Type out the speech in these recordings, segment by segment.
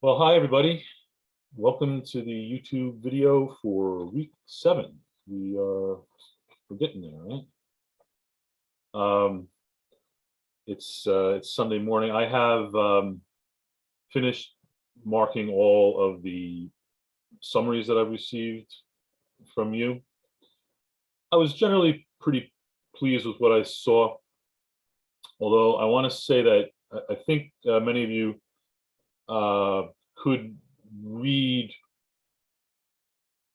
Well, hi everybody. Welcome to the YouTube video for week 7. We're getting there, right? It's Sunday morning. I have finished marking all of the summaries that I've received from you. I was generally pretty pleased with what I saw, although I want to say that I think many of you could read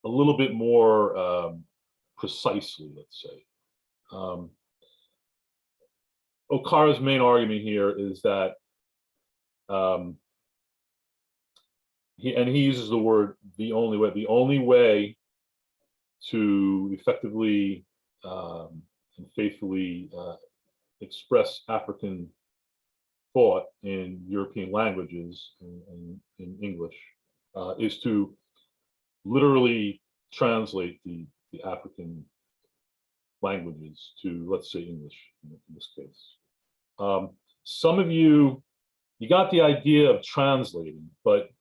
a little bit more precisely, let's say. Okara's main argument here is that he uses the word the only way to effectively and faithfully express African thought in European languages and in English is to literally translate the African languages to, let's say, English in this case. Some of you got the idea of translating, but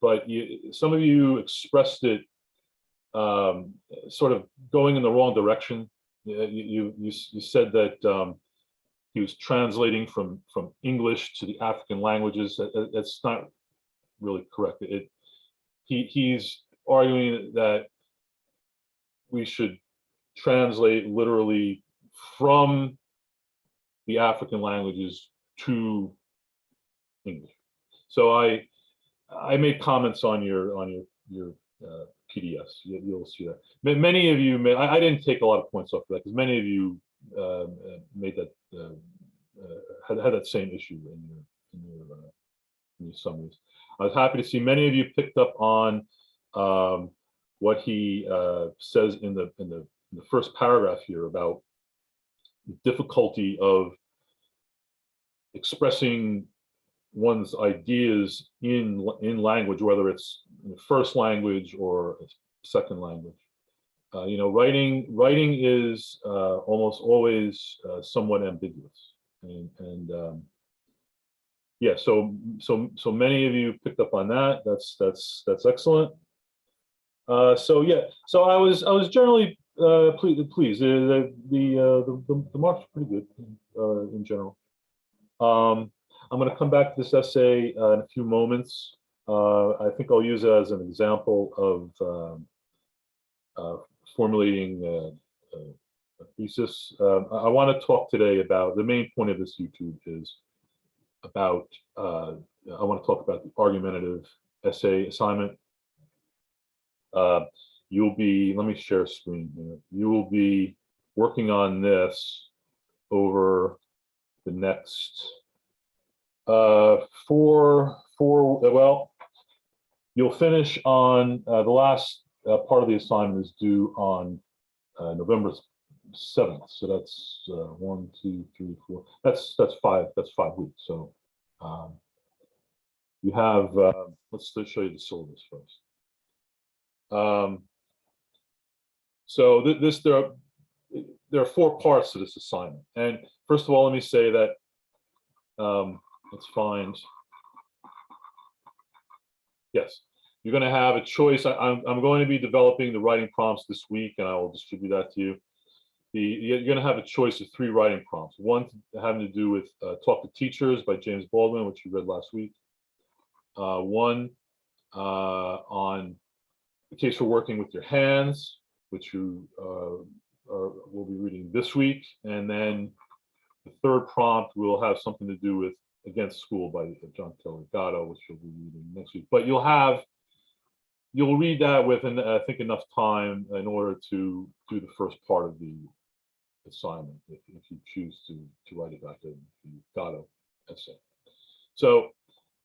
some of you expressed it sort of going in the wrong direction. You said that he was translating from English to the African languages. That's not really correct. He's arguing that we should translate literally from the African languages to English. So I made comments on your PDFs. You'll see that. Many of you I didn't take a lot of points off of that because many of you made that had that same issue in your summaries. I was happy to see many of you picked up on what he says in the first paragraph here about the difficulty of expressing one's ideas in language, whether it's in the first language or a second language. Writing is almost always somewhat ambiguous, and yeah. So many of you picked up on that. That's excellent. So yeah. So I was generally pleased. The marks are pretty good in general. I'm going to come back to this essay in a few moments. I think I'll use it as an example of formulating a thesis. I want to talk today about the main point of this YouTube is about, I want to talk about the argumentative essay assignment. You'll be, let me share a screen here. You will be working on this over the next well, you'll finish on the last part of the assignment is due on November 7th. So that's 1, 2, 3, 4. That's 5 weeks. So you have let's show you the syllabus first. So there are 4 parts to this assignment. And first of all, let me say that let's find. Yes, you're going to have a choice. I'm going to be developing the writing prompts this week, and I will distribute that to you. You're going to have a choice of 3 writing prompts. One having to do with Talk to Teachers by James Baldwin, which you read last week. One on the case for working with your hands, which you will be reading this week. And then the 3rd prompt will have something to do with Against School by John Taylor Gatto, which you'll be reading next week. But you'll read that with, I think, enough time in order to do the first part of the assignment if you choose to write about the Gatto essay. So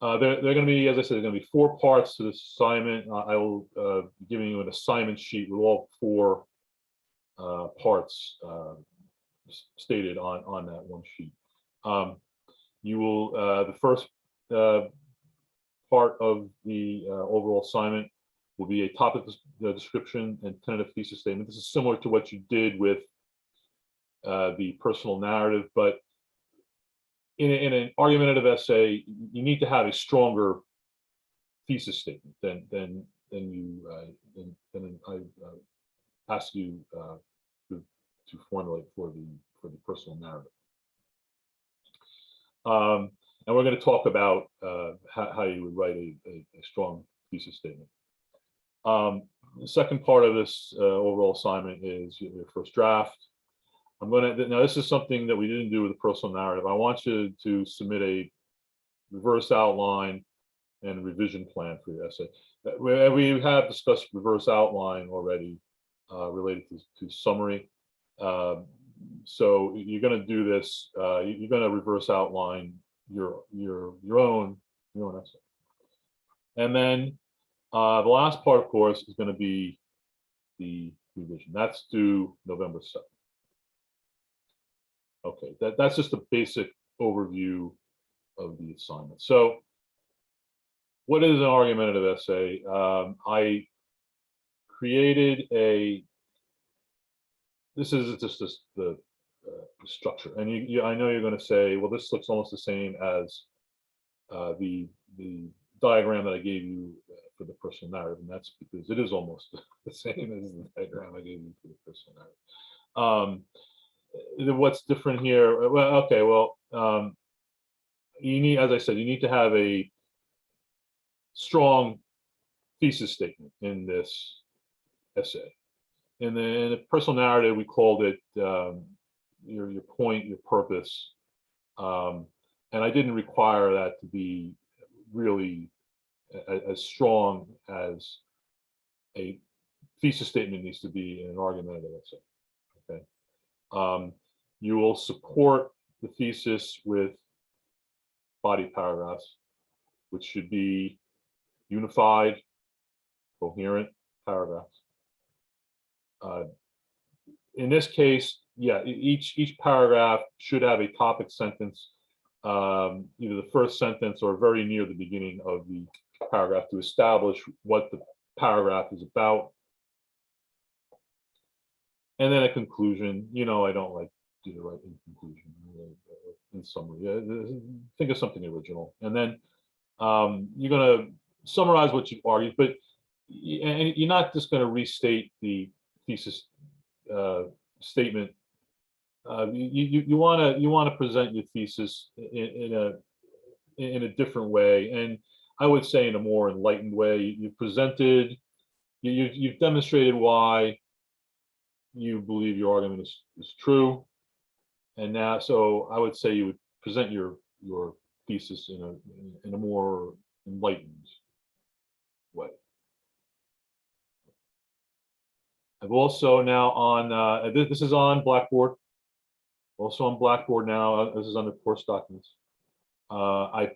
they're going to be, as I said, there are going to be 4 parts to this assignment. I will be giving you an assignment sheet with all 4 parts stated on that one sheet. You will the first part of the overall assignment will be a topic description and tentative thesis statement. This is similar to what you did with the personal narrative, but in an argumentative essay, you need to have a stronger thesis statement, then I ask you to formulate for the personal narrative. And we're going to talk about how you would write a strong thesis statement. The second part of this overall assignment is your first draft. Now this is something that we didn't do with the personal narrative. I want you to submit a reverse outline and revision plan for your essay. We have discussed reverse outline already related to summary. So you're going to do this. You're going to reverse outline your own essay, and then the last part, of course, is going to be the revision. That's due November 7th. Okay, that's just a basic overview of the assignment. So, what is an argumentative essay? I created this is just the structure, and I know you're going to say, well, this looks almost the same as the diagram that I gave you for the personal narrative, and that's because it is almost the same as the diagram I gave you for the personal narrative. What's different here? Well, okay, well, you need, as I said, you need to have a strong thesis statement in this essay. In the personal narrative, we called it your point, your purpose, and I didn't require that to be really as strong as a thesis statement needs to be in an argumentative essay. Okay, you will support the thesis with body paragraphs, which should be unified, coherent paragraphs. In this case, yeah, each paragraph should have a topic sentence, either the first sentence or very near the beginning of the paragraph, to establish what the paragraph is about. And then a conclusion. I don't like to write in conclusion, in summary. Think of something original. And then you're going to summarize what you argued, but you're not just going to restate the thesis statement. You want to present your thesis in a different way, and I would say in a more enlightened way. You've presented, you've demonstrated why you believe your argument is true, and now, so I would say you would present your thesis in a more enlightened way. I've also now on this is on Blackboard. Also on Blackboard now. This is under course documents. I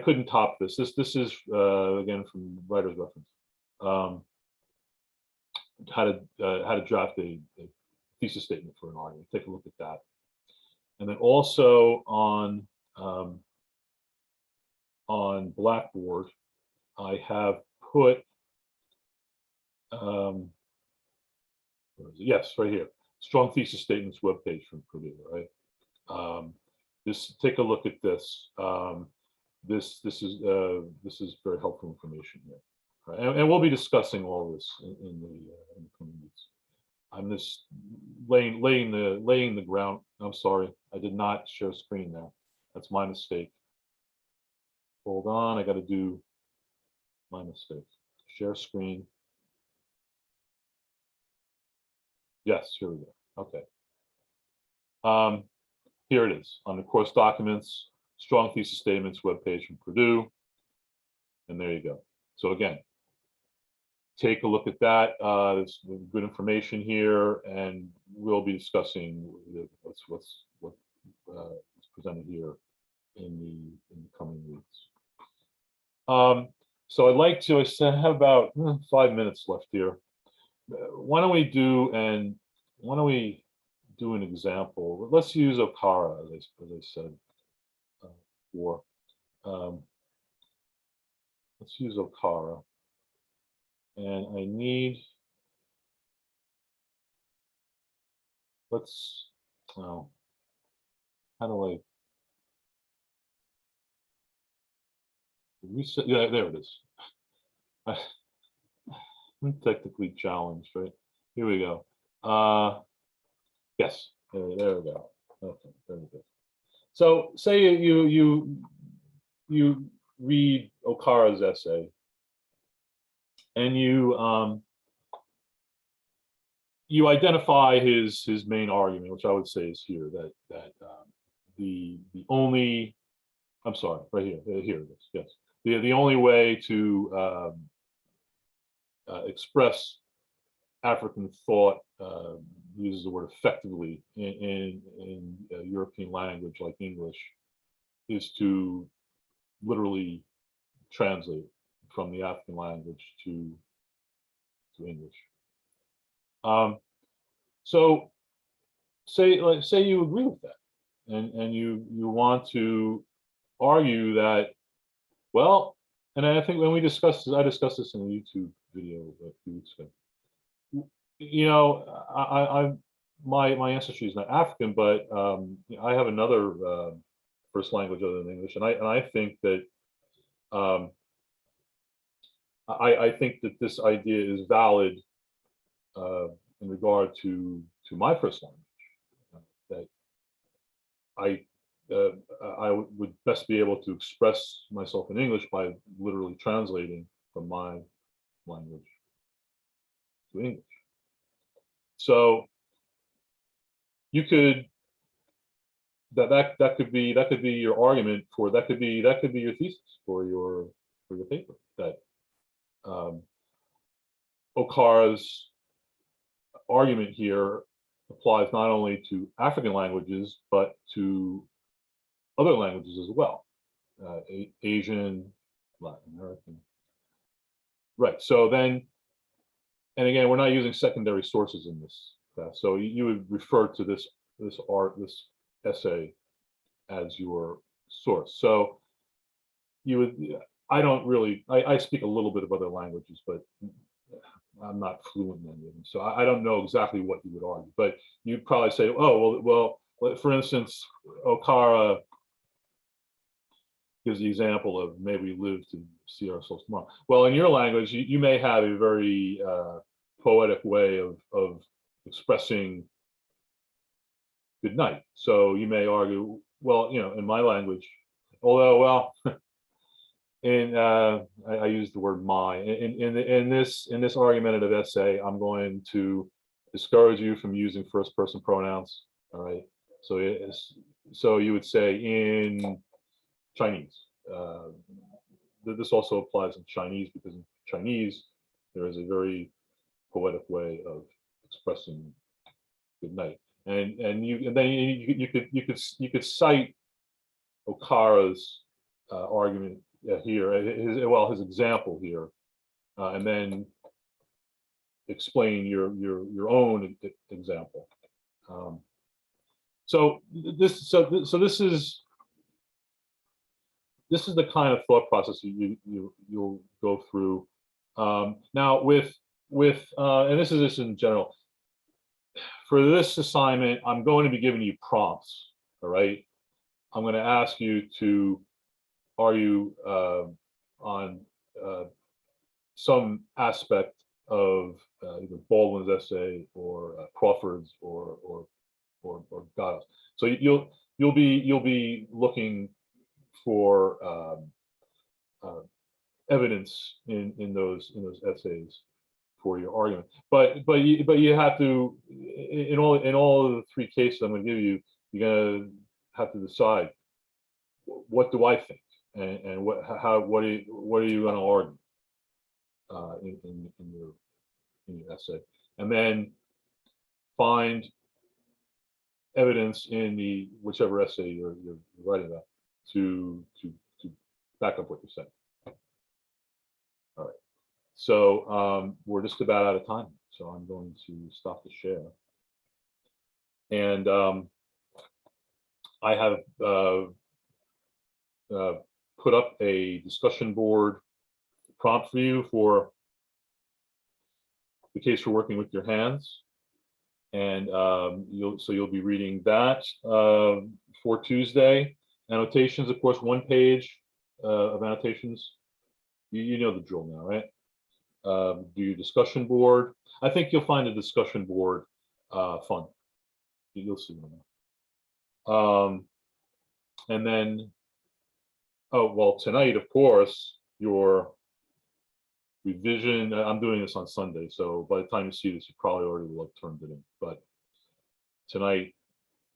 couldn't top this. This is again from writer's reference. How to draft a thesis statement for an argument. Take a look at that. And then also on Blackboard, I have put yes, right here, strong thesis statements webpage from Purdue, right? Just take a look at this. This is very helpful information here, right? And we'll be discussing all this in the coming weeks. I'm just laying the ground. I'm sorry, I did not share screen now. That's my mistake. Hold on, I got to do my mistake. Share screen. Yes, here we go. Okay. Here it is on the course documents, strong thesis statements webpage from Purdue, and there you go. So again, take a look at that. There's good information here, and we'll be discussing what's presented here in the coming weeks. So I'd like to. I have about 5 minutes left here. Why don't we do an example? Let's use Okara, as I said before. Let's use Okara, and I need. How do I? Yeah, there it is. I'm technically challenged, right? Here we go. Yes, there we go. Okay, very good. So say you read Okara's essay, and you identify his main argument, which I would say is here, that the only, I'm sorry, right here, here it is. Yes, the only way to express African thought, uses the word effectively in European language like English, is to literally translate from the African language to English. So say you agree with that, and you want to argue that, well, and I think when I discussed this in a YouTube video a few weeks ago. You know, I my ancestry is not African, but I have another first language other than English, and I think that I think that this idea is valid in regard to my first language. That I would best be able to express myself in English by literally translating from my language to English. So you could that could be your argument for that could be your thesis for your paper, that Okara's argument here applies not only to African languages but to other languages as well, Asian, Latin American. Right. So then, and again, we're not using secondary sources in this class. So you would refer to this essay as your source. So you would, I speak a little bit of other languages, but I'm not fluent in any of them. So I don't know exactly what you would argue, but you'd probably say, oh, well, for instance, Okara gives the example of, may we live to see ourselves tomorrow. Well, in your language, you may have a very poetic way of expressing good night. So you may argue, well, in my language, although, well, I use the word my in this argumentative essay, I'm going to discourage you from using first person pronouns. All right. So you would say in Chinese. This also applies in Chinese, because in Chinese there is a very poetic way of expressing good night, and then you could cite Okara's argument here, his example here, and then explain your own example. So this is the kind of thought process you'll go through. Now with and this is just in general. For this assignment, I'm going to be giving you prompts. All right. I'm going to ask you to argue on some aspect of either Baldwin's essay or Crawford's or Giles. So you'll be looking for evidence in those essays for your argument. But you have to, in all of the three cases I'm going to give you, you're going to have to decide, what do I think, and what are you going to argue in your essay, and then find evidence in the whichever essay you're writing about to back up what you're saying. All right. So we're just about out of time, so I'm going to stop the share. And I have put up a discussion board prompt for you for the case for working with your hands. And you'll be reading that for Tuesday. Annotations, of course, 1 page of annotations? You know the drill now, right? Do your discussion board. I think you'll find the discussion board fun. You'll see. And then, oh, well, tonight, of course, your revision. I'm doing this on Sunday, so by the time you see this, you probably already will have turned it in. But tonight,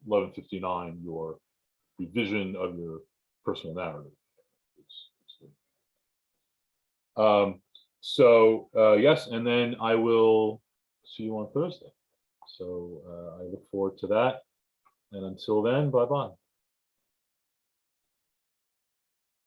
11:59, your revision of your personal narrative. Yes, and then I will see you on Thursday. So I look forward to that. And until then, bye-bye.